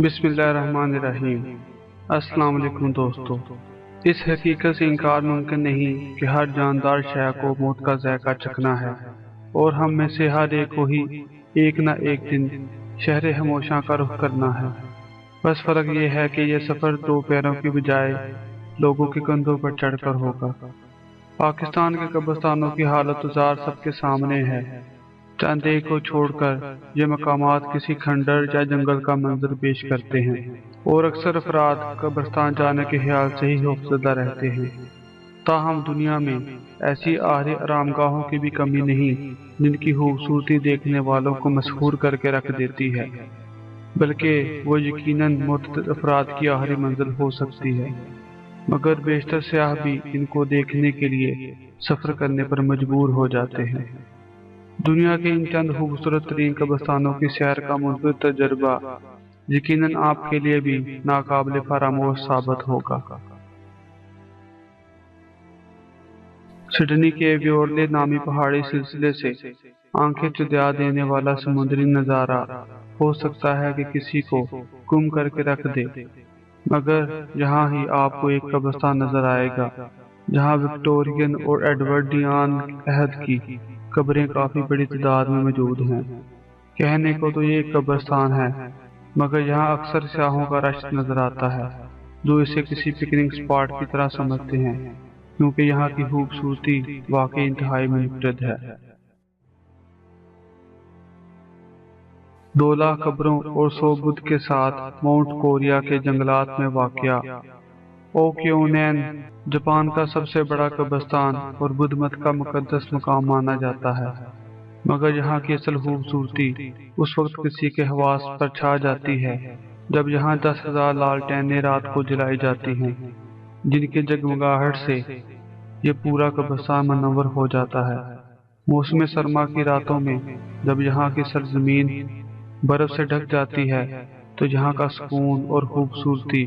بسم اللہ الرحمن الرحیم۔ السلام علیکم دوستو۔ اس حقیقت سے انکار ممکن نہیں کہ ہر جاندار شے کو موت کا ذائقہ چکھنا ہے، اور ہم میں سے ہر ایک کو ہی ایک نہ ایک دن شہر خاموشاں کا رخ کرنا ہے۔ بس فرق یہ ہے کہ یہ سفر دو پیروں کی بجائے لوگوں کے کندھوں پر چڑھ کر ہوگا۔ پاکستان کے قبرستانوں کی حالت زار سب کے سامنے ہے۔ چند ایک کو چھوڑ کر یہ مقامات کسی کھنڈر یا جنگل کا منظر پیش کرتے ہیں، اور اکثر افراد قبرستان جانے کے خیال سے ہی خوفزدہ رہتے ہیں۔ تاہم دنیا میں ایسی آخری آرام گاہوں کی بھی کمی نہیں جن کی خوبصورتی دیکھنے والوں کو مسحور کر کے رکھ دیتی ہے، بلکہ وہ یقیناً معتدل افراد کی آخری منزل ہو سکتی ہے، مگر بیشتر سیاح بھی ان کو دیکھنے کے لیے سفر کرنے پر مجبور ہو جاتے ہیں۔ دنیا کے ان چند خوبصورت ترین قبرستانوں کی سیر کا مثبت تجربہ یقیناً آپ کے لیے بھی ناقابل فراموش ثابت ہوگا۔ سڈنی کے ویورلے نامی پہاڑی سلسلے سے آنکھیں چدیا دینے والا سمندری نظارہ ہو سکتا ہے کہ کسی کو گم کر کے رکھ دے، مگر یہاں ہی آپ کو ایک قبرستان نظر آئے گا جہاں وکٹورین اور ایڈورڈ ڈیان عہد کی قبریں کافی بڑی تعداد میں موجود ہیں۔ کہنے کو تو یہ ایک قبرستان ہے، مگر یہاں اکثر سیاحوں کا رش نظر آتا ہے جو اسے کسی پکنک اسپاٹ کی طرح سمجھتے ہیں، کیونکہ یہاں کی خوبصورتی واقعی انتہائی منفرد ہے۔ 2 لاکھ قبروں اور 100 بدھ کے ساتھ ماؤنٹ کوریا کے جنگلات میں واقع اوکیونین جاپان کا سب سے بڑا قبرستان اور بدھ مت کا مقدس مقام مانا جاتا ہے، مگر یہاں کی اصل خوبصورتی اس وقت کسی کے حواس پر چھا جاتی ہے جب یہاں 10,000 لالٹینیں رات کو جلائی جاتی ہیں، جن کے جگمگاہٹ سے یہ پورا قبرستان منور ہو جاتا ہے۔ موسم سرما کی راتوں میں جب یہاں کی سرزمین برف سے ڈھک جاتی ہے تو یہاں کا سکون اور خوبصورتی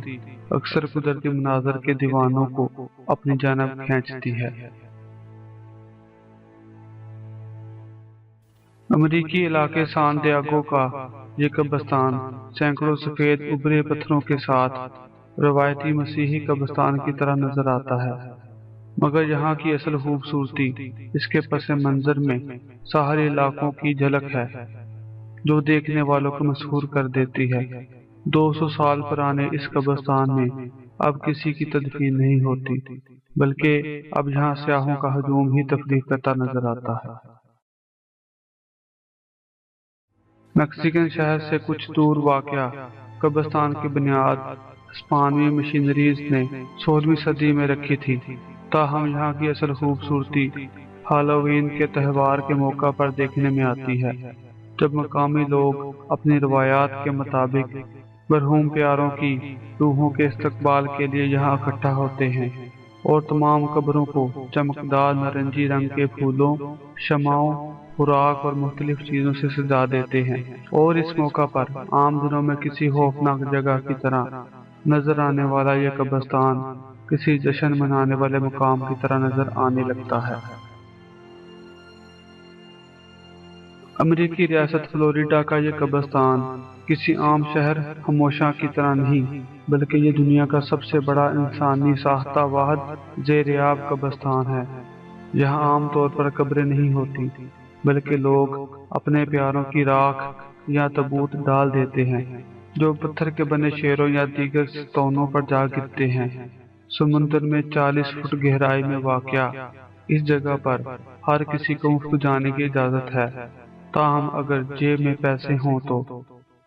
اکثر قدرتی مناظر کے دیوانوں کو اپنی جانب کھینچتی ہے۔ امریکی علاقے سان دیاگو کا یہ قبرستان سینکڑوں سفید ابرے پتھروں کے ساتھ روایتی مسیحی قبرستان کی طرح نظر آتا ہے، مگر یہاں کی اصل خوبصورتی اس کے پس منظر میں ساحلی علاقوں کی جھلک ہے جو دیکھنے والوں کو مسحور کر دیتی ہے۔ 200 سال پرانے اس قبرستان میں اب کسی کی تدفین نہیں ہوتی، بلکہ اب یہاں سیاحوں کا ہجوم ہی تفریح کرتا نظر آتا ہے۔ میکسیکن شہر سے کچھ دور واقع قبرستان کی بنیاد ہسپانوی مشینریز نے 16ویں صدی میں رکھی تھی، تاہم یہاں کی اصل خوبصورتی ہالووین کے تہوار کے موقع پر دیکھنے میں آتی ہے، جب مقامی لوگ اپنی روایات کے مطابق مرحوم پیاروں کی روحوں کے استقبال کے لیے یہاں اکٹھا ہوتے ہیں اور تمام قبروں کو چمکدار نارنجی رنگ کے پھولوں، شمعوں، خوراک اور مختلف چیزوں سے سجا دیتے ہیں، اور اس موقع پر عام دنوں میں کسی خوفناک جگہ کی طرح نظر آنے والا یہ قبرستان کسی جشن منانے والے مقام کی طرح نظر آنے لگتا ہے۔ امریکی ریاست فلوریڈا کا یہ قبرستان کسی عام شہر خاموشاں کی طرح نہیں، بلکہ یہ دنیا کا سب سے بڑا انسانی ساختہ واحد زیر آب قبرستان ہے۔ یہاں عام طور پر قبریں نہیں ہوتی، بلکہ لوگ اپنے پیاروں کی راکھ یا تابوت ڈال دیتے ہیں جو پتھر کے بنے شیروں یا دیگر ستونوں پر جا گرتے ہیں۔ سمندر میں 40 فٹ گہرائی میں واقع اس جگہ پر ہر کسی کو مفت جانے کی اجازت ہے، تاہم اگر جیب میں پیسے ہوں تو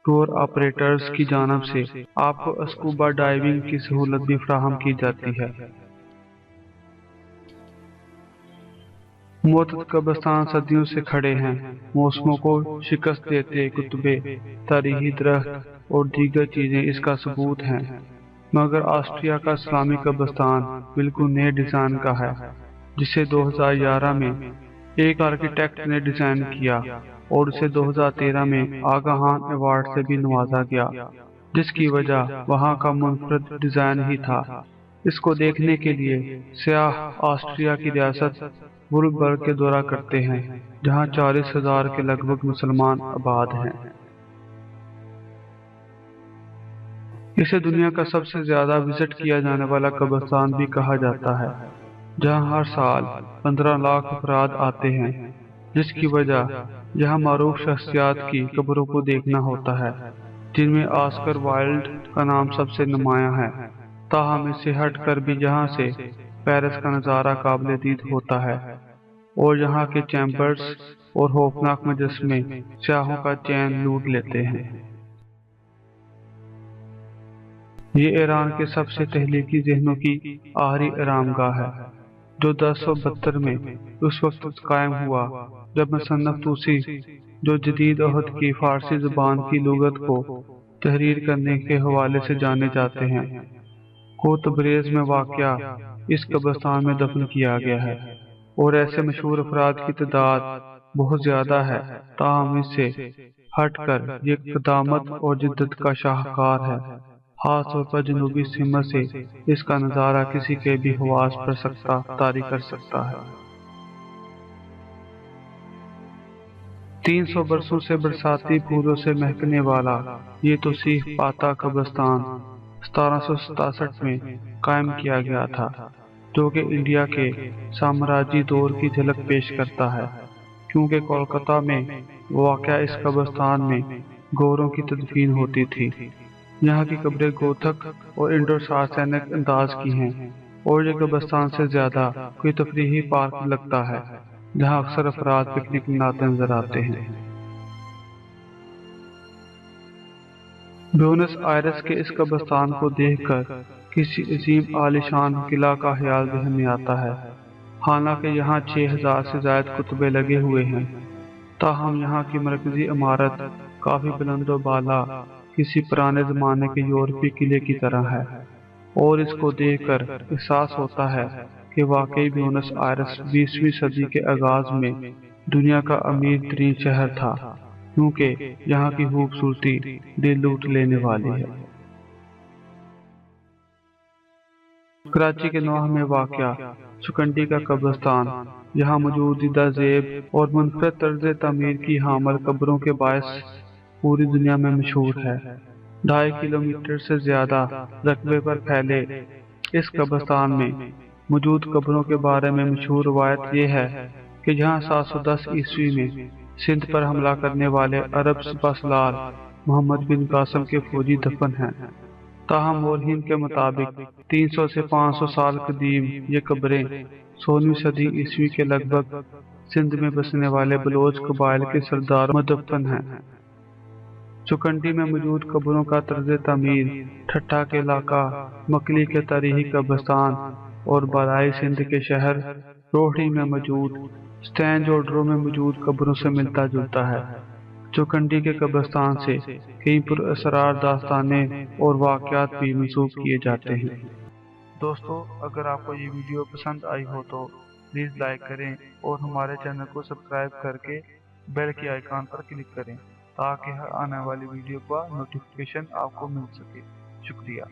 ٹور آپریٹرز کی جانب سے آپ کو اسکوبا ڈائیونگ کی سہولت بھی فراہم کی جاتی ہے۔ معتدل قبرستان صدیوں سے کھڑے ہیں، موسموں کو شکست دیتے کتبے، تاریخی درخت اور دیگر چیزیں اس کا ثبوت ہیں، مگر آسٹریا کا اسلامی قبرستان بالکل نئے ڈیزائن کا ہے جسے 2011 میں ایک آرکیٹیکٹ نے ڈیزائن کیا اور اسے 2013 میں آگاہان ایوارڈ سے بھی نوازا گیا، جس کی وجہ وہاں کا منفرد ڈیزائن ہی تھا۔ اس کو دیکھنے کے لیے سیاح آسٹریا کی ریاست وولفسبرگ کے دورہ کرتے ہیں جہاں 40,000 کے لگ بھگ مسلمان آباد ہیں۔ اسے دنیا کا سب سے زیادہ وزٹ کیا جانے والا قبرستان بھی کہا جاتا ہے، جہاں ہر سال 15 لاکھ افراد آتے ہیں، جس کی وجہ یہاں معروف شخصیات کی قبروں کو دیکھنا ہوتا ہے، جن میں آسکر وائلڈ کا نام سب سے نمایاں ہے۔ تاہم اس سے ہٹ کر بھی یہاں سے پیرس کا نظارہ قابل دید ہوتا ہے، اور یہاں کے چیمبرز اور خوفناک مجسمے سیاحوں کا چین لوٹ لیتے ہیں۔ یہ ایران کے سب سے تخلیقی ذہنوں کی آخری آرام گاہ ہے، جو 1072 میں اس وقت قائم ہوا جب مصنف توسی، جو جدید عہد کی فارسی زبان کی لغت کو تحریر کرنے کے حوالے سے جانے جاتے ہیں، کو تبریز میں واقع اس قبرستان میں دفن کیا گیا ہے۔ اور ایسے مشہور افراد کی تعداد بہت زیادہ ہے، تاہم اس سے ہٹ کر یہ قدامت اور جدت کا شاہکار ہے، خاص طور پر جنوبی سمت سے اس کا نظارہ کسی کے بھی حواس پر طاری کر سکتا ہے۔ 300 برسوں سے برساتی پھولوں سے مہکنے والا یہ توسیع پاتا قبرستان 1767 میں قائم کیا گیا تھا، جو کہ انڈیا کے سامراجی دور کی جھلک پیش کرتا ہے، کیونکہ کولکتہ میں واقع اس قبرستان میں گوروں کی تدفین ہوتی تھی۔ یہاں کی قبریں گوتھک اور انڈو ساسینک انداز کی ہیں، اور یہ قبرستان سے زیادہ کوئی تفریحی پارک لگتا ہے جہاں اکثر افراد پکنک مناتے نظر آتے ہیں۔ بیونس آئرس کے اس قبرستان کو دیکھ کر کسی عظیم عالیشان قلعہ کا خیال ذہن میں آتا ہے، حالانکہ یہاں 6000 سے زائد کتبے لگے ہوئے ہیں، تاہم یہاں کی مرکزی عمارت کافی بلند و بالا کسی پرانے زمانے کے یورپی قلعے کی طرح ہے، اور اس کو دیکھ کر احساس ہوتا ہے کہ واقعی بیونس آئرس 20ویں صدی کے آغاز میں دنیا کا امیر ترین شہر تھا، کیونکہ یہاں کی خوبصورتی دل لوٹ لینے والی ہے۔ کراچی کے نوح میں واقع چکنڈی کا قبرستان یہاں موجود دیدہ زیب اور منفرد طرز تعمیر کی حامل قبروں کے باعث پوری دنیا میں مشہور ہے۔ 2.5 کلومیٹر سے زیادہ رقبے پر پھیلے اس قبرستان میں موجود قبروں کے بارے میں مشہور روایت یہ ہے کہ یہاں 710 عیسوی میں سندھ پر حملہ کرنے والے عرب سپہ سالار محمد بن قاسم کے فوجی دفن ہیں۔ تاہم مورخین کے مطابق 300 سے 500 سال قدیم یہ قبریں 16ویں صدی عیسوی کے لگ بھگ سندھ میں بسنے والے بلوچ قبائل کے سرداروں مدفن ہیں۔ چکنڈی میں موجود قبروں کا طرز تعمیر ٹھٹھا کے علاقہ، مکلی کے تاریخی قبرستان اور بالائی سندھ کے شہر روہڑی میں موجود سٹینج اور ڈرو میں موجود قبروں سے ملتا جلتا ہے۔ چکنڈی کے قبرستان سے کئی پراسرار داستانیں اور واقعات بھی منسوب کیے جاتے ہیں۔ دوستو، اگر آپ کو یہ ویڈیو پسند آئی ہو تو پلیز لائک کریں اور ہمارے چینل کو سبسکرائب کر کے بیل کے آئیکن پر کلک کریں تاکہ ہر آنے والی ویڈیو کا نوٹیفیکیشن آپ کو مل سکے۔ شکریہ۔